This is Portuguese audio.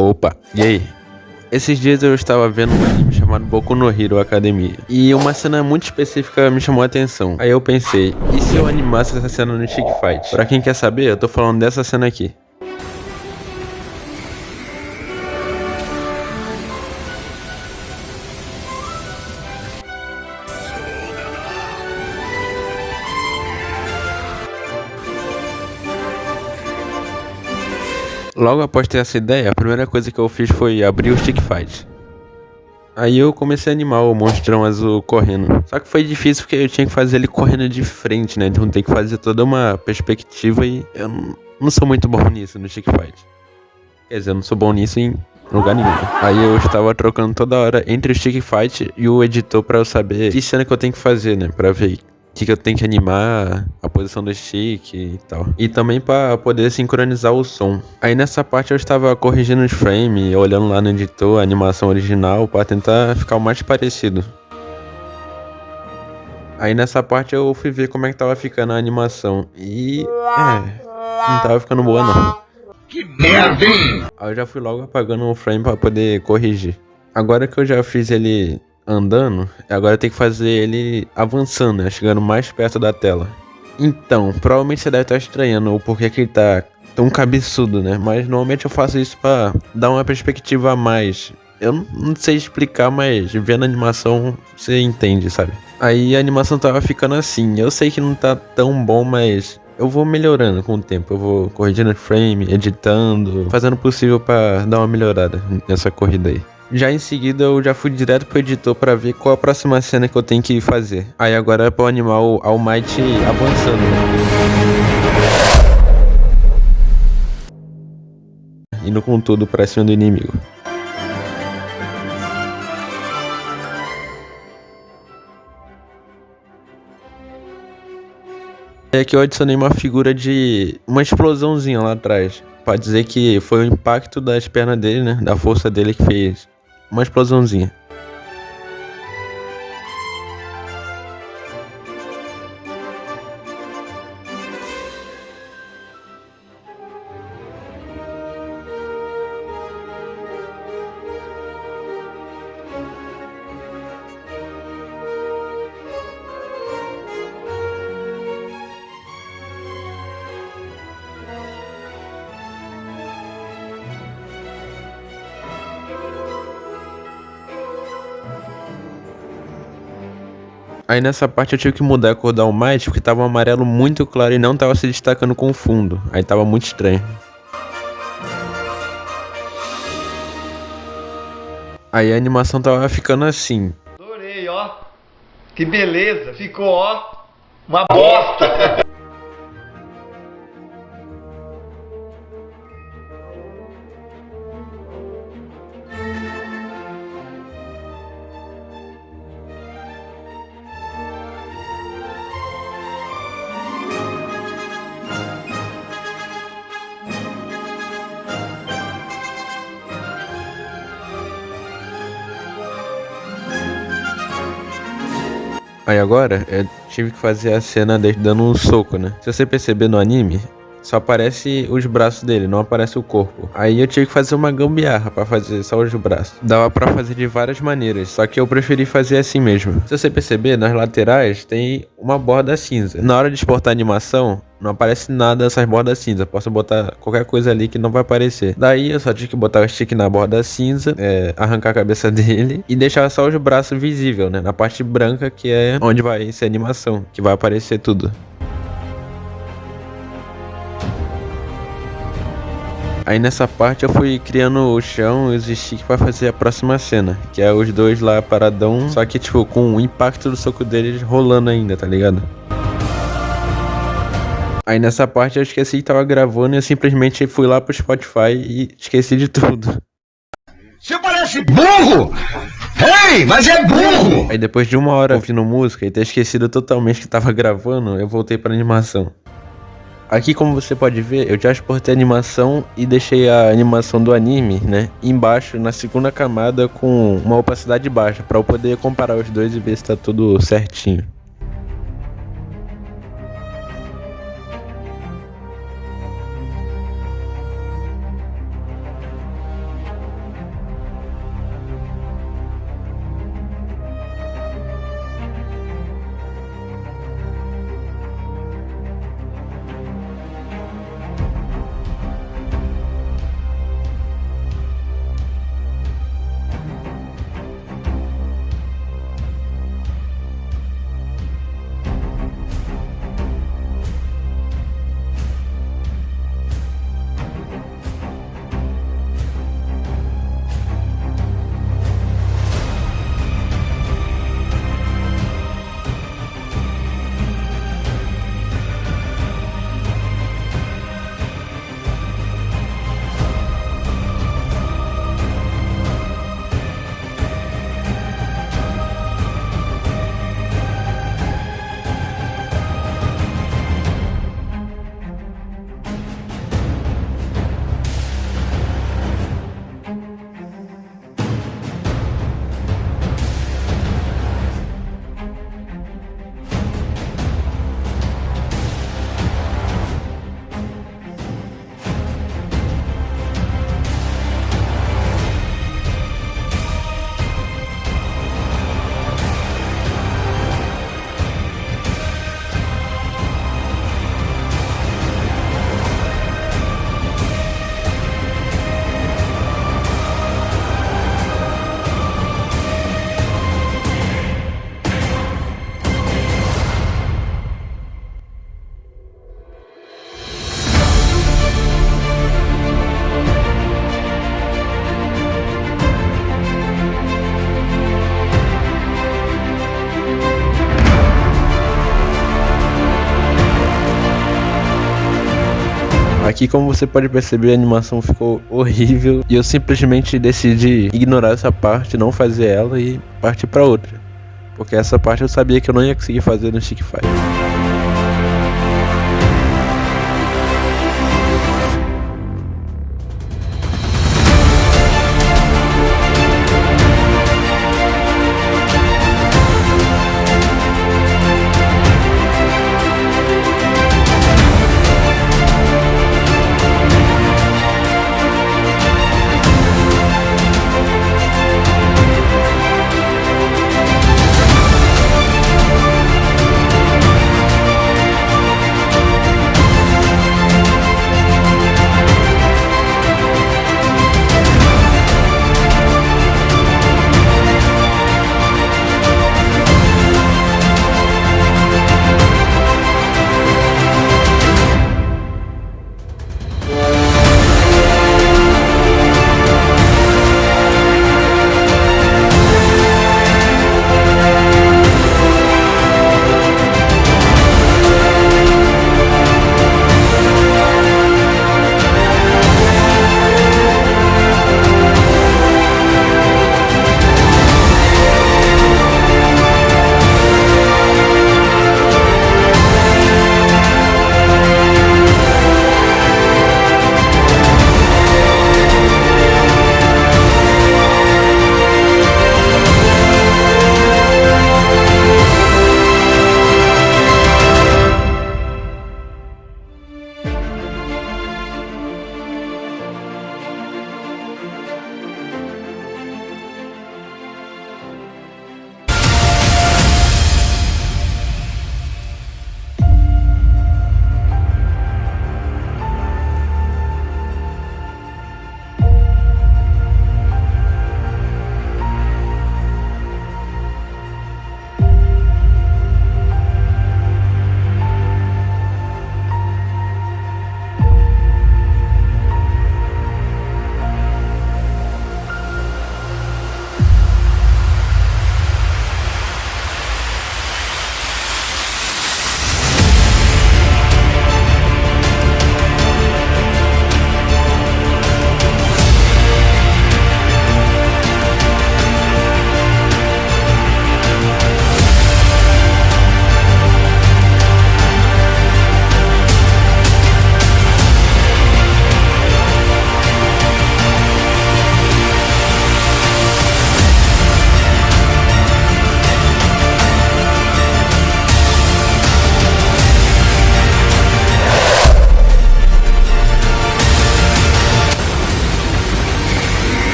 Opa, e aí? Esses dias eu estava vendo um anime chamado Boku no Hero Academia. E uma cena muito específica me chamou a atenção. Aí eu pensei, e se eu animasse essa cena no Stick Fight? Pra quem quer saber, eu tô falando dessa cena aqui. Logo após ter essa ideia, a primeira coisa que eu fiz foi abrir o Stick Fight. Aí eu comecei a animar o monstrão azul correndo. Só que foi difícil porque eu tinha que fazer ele correndo de frente, né? Então tem que fazer toda uma perspectiva e eu não sou muito bom nisso no Stick Fight. Quer dizer, eu não sou bom nisso em lugar nenhum. Aí eu estava trocando toda hora entre o Stick Fight e o editor pra eu saber que cena que eu tenho que fazer, né? Pra ver o que eu tenho que animar, a posição do stick e tal. E também pra poder sincronizar o som. Aí nessa parte eu estava corrigindo os frames, olhando lá no editor a animação original pra tentar ficar o mais parecido. Aí nessa parte eu fui ver como é que tava ficando a animação. E... não tava ficando boa não. Que merda, hein? Aí eu já fui logo apagando o frame pra poder corrigir. Agora que eu já fiz ele andando, agora eu tenho que fazer ele avançando, né? Chegando mais perto da tela. Então, provavelmente você deve estar estranhando o porquê que ele tá tão cabeçudo, né? Mas normalmente eu faço isso pra dar uma perspectiva a mais. Eu não sei explicar, mas vendo a animação você entende, sabe? Aí a animação tava ficando assim. Eu sei que não tá tão bom, mas eu vou melhorando com o tempo. Eu vou corrigindo o frame, editando, fazendo o possível pra dar uma melhorada nessa corrida aí. Já em seguida eu já fui direto pro editor pra ver qual a próxima cena que eu tenho que fazer. Aí agora é pra eu animar o All Might avançando, né? Indo com tudo pra cima do inimigo. É que eu adicionei uma figura de uma explosãozinha lá atrás. Pra dizer que foi o impacto das pernas dele, né? Da força dele que fez uma explosãozinha. Aí nessa parte eu tive que mudar a cor da All Might porque tava um amarelo muito claro e não tava se destacando com o fundo. Aí tava muito estranho. Aí a animação tava ficando assim. Adorei, ó. Que beleza. Ficou, ó, uma bosta. Aí agora, eu tive que fazer a cena dele dando um soco, né? Se você perceber no anime, só aparece os braços dele, não aparece o corpo. Aí eu tive que fazer uma gambiarra pra fazer só os braços. Dava pra fazer de várias maneiras, só que eu preferi fazer assim mesmo. Se você perceber, nas laterais tem uma borda cinza. Na hora de exportar a animação, não aparece nada dessas bordas cinza. Posso botar qualquer coisa ali que não vai aparecer. Daí eu só tive que botar o stick na borda cinza, arrancar a cabeça dele e deixar só os braços visíveis, né? Na parte branca que é onde vai ser a animação, que vai aparecer tudo. Aí nessa parte eu fui criando o chão e os sticks pra fazer a próxima cena, que é os dois lá paradão, só que tipo com o impacto do soco deles rolando ainda, tá ligado? Aí nessa parte eu esqueci que tava gravando e eu simplesmente fui lá pro Spotify e esqueci de tudo. Você parece burro! Ei, mas é burro! Aí depois de uma hora ouvindo música e ter esquecido totalmente que tava gravando, eu voltei pra animação. Aqui, como você pode ver, eu já exportei a animação e deixei a animação do anime, né, embaixo na segunda camada com uma opacidade baixa, pra eu poder comparar os dois e ver se tá tudo certinho. Aqui, como você pode perceber, a animação ficou horrível e eu simplesmente decidi ignorar essa parte, não fazer ela e partir pra outra. Porque essa parte eu sabia que eu não ia conseguir fazer no Stick Fighter.